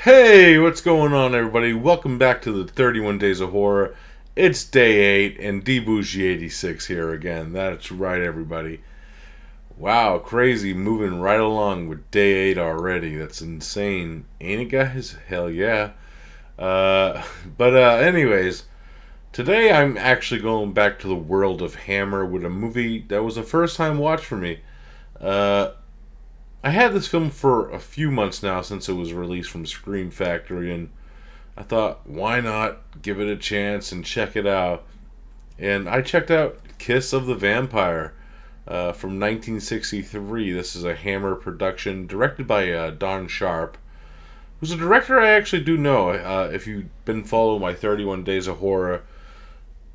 Hey, what's going on, everybody? Welcome back to the 31 Days of Horror. It's day 8, and DBougie86 here again. That's right, everybody. Wow, crazy, moving right along with day 8 already. That's insane. Ain't it, guys? Hell yeah. Uh, anyways, today I'm actually going back to the world of Hammer with a movie that was a first time watch for me. Uh, I had this film for a few months now since it was released from Scream Factory, and I thought, why not give it a chance and check it out? And I checked out Kiss of the Vampire from 1963. This is a Hammer production directed by Don Sharp, who's a director I actually do know. If you've been following my 31 Days of Horror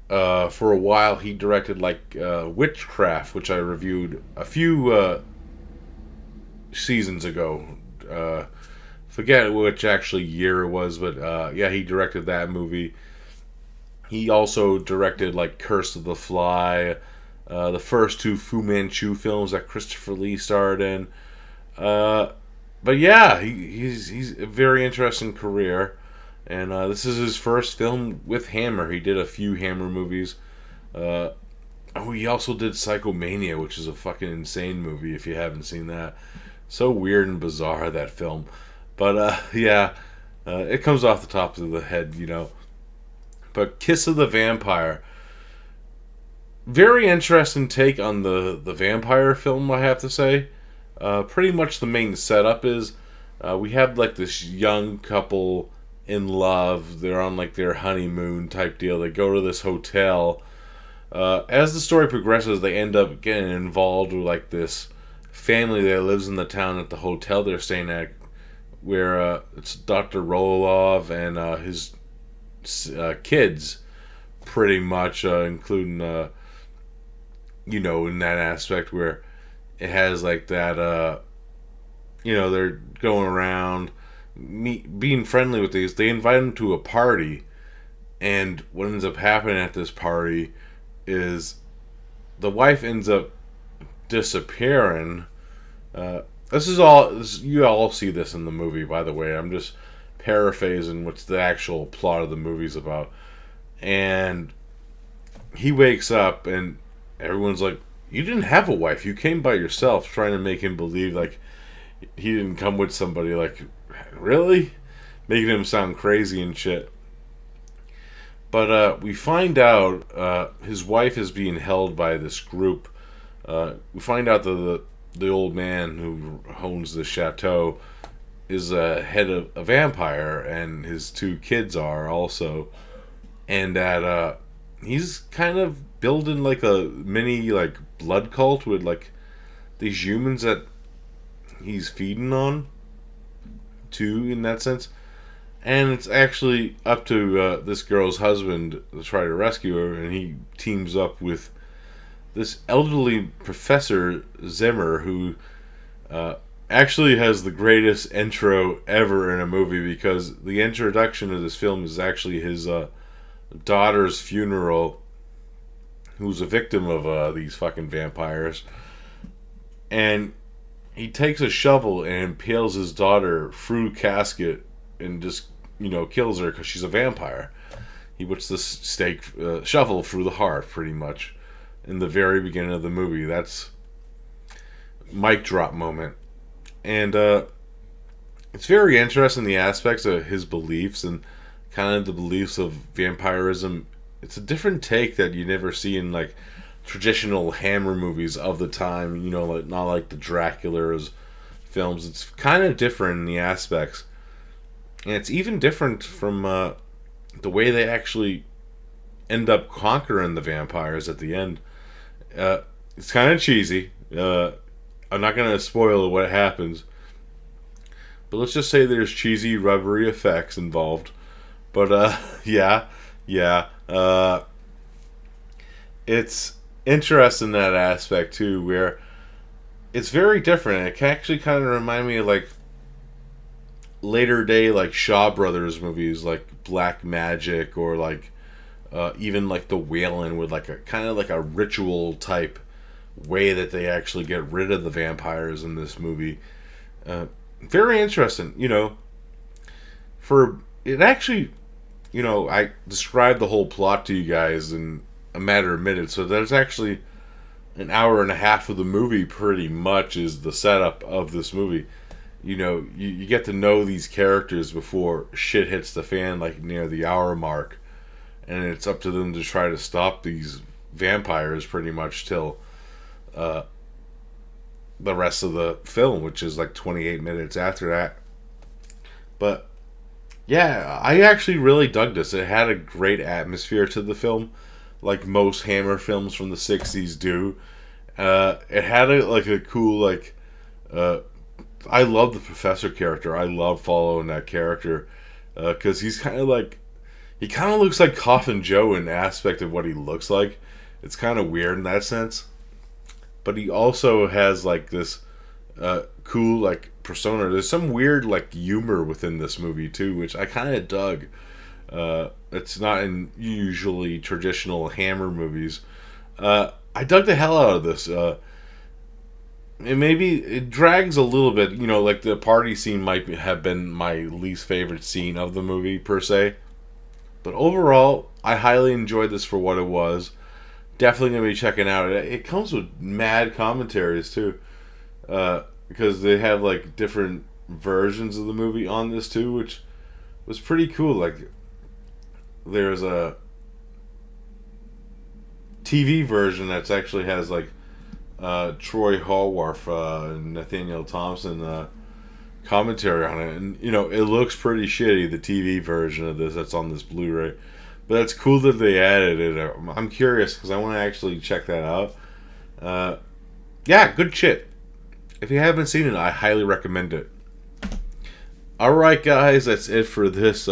for a while, he directed Witchcraft, which I reviewed a few seasons ago. Forget which actually year it was, but yeah, he directed that movie. He also directed Curse of the Fly, the first two Fu Manchu films that Christopher Lee starred in. But yeah, he's a very interesting career, and this is his first film with Hammer. He did a few Hammer movies. He also did Psychomania, which is a fucking insane movie if you haven't seen that. So weird and bizarre, that film. But yeah, it comes off the top of the head, you know. But Kiss of the Vampire, very interesting take on the vampire film, I have to say. Pretty much the main setup is we have this young couple in love. They're on their honeymoon type deal. They go to this hotel. As the story progresses, they end up getting involved with this family that lives in the town at the hotel they're staying at, where it's Dr. Roloff and his kids, pretty much, including in that aspect where it has that they're going around being friendly with these. They invite them to a party, and what ends up happening at this party is the wife ends up disappearing. You all see this in the movie, by the way. I'm just paraphrasing what's the actual plot of the movie's about. And he wakes up and everyone's like, you didn't have a wife, you came by yourself, trying to make him believe he didn't come with somebody. Really? Making him sound crazy and shit. But we find out his wife is being held by this group. We find out that the old man who owns the chateau is a head of a vampire, and his two kids are also, and that he's kind of building a mini blood cult with these humans that he's feeding on too, in that sense. And it's actually up to this girl's husband to try to rescue her, and he teams up with this elderly Professor Zimmer, who actually has the greatest intro ever in a movie, because the introduction of this film is actually his daughter's funeral, who's a victim of these fucking vampires. And he takes a shovel and impales his daughter through casket and just, kills her because she's a vampire. He puts this shovel through the heart, pretty much, in the very beginning of the movie. That's mic drop moment. And it's very interesting, the aspects of his beliefs and kind of the beliefs of vampirism. It's a different take that you never see in traditional Hammer movies of the time, not like the Dracula's films. It's kind of different in the aspects. And it's even different from the way they actually end up conquering the vampires at the end. It's kind of cheesy. I'm not going to spoil what happens, but let's just say there's cheesy, rubbery effects involved. But yeah. It's interesting, that aspect too, where it's very different. It can actually kind of remind me of later day Shaw Brothers movies, like Black Magic, or even the Wailing, with a kind of a ritual type way that they actually get rid of the vampires in this movie. Very interesting. for it actually, I described the whole plot to you guys in a matter of minutes, so there's actually an hour and a half of the movie pretty much is the setup of this movie. You get to know these characters before shit hits the fan, like near the hour mark, and it's up to them to try to stop these vampires pretty much till the rest of the film, which is like 28 minutes after that. But yeah, I actually really dug this. It had a great atmosphere to the film, like most Hammer films from the 60s do. It had a cool, I love the professor character. I love following that character because he kind of looks like Coffin Joe in the aspect of what he looks like. It's kind of weird in that sense, but he also has like this cool persona. There's some weird humor within this movie too, which I kind of dug. It's not in usually traditional Hammer movies. I dug the hell out of this. And maybe it drags a little bit, like the party scene might have been my least favorite scene of the movie per se. But overall, I highly enjoyed this for what it was. Definitely going to be checking out. It comes with mad commentaries too. Because they have different versions of the movie on this too, which was pretty cool. There's a TV version that actually has Troy Hallwarf and Nathaniel Thompson commentary on it, and it looks pretty shitty, the TV version of this that's on this Blu-ray, but it's cool that they added it. I'm curious because I want to actually check that out. Yeah, good shit. If you haven't seen it, I highly recommend it. Alright guys, that's it for this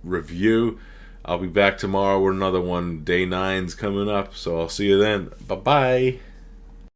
review. I'll be back tomorrow with another one. Day 9's coming up, so I'll see you then. Bye bye.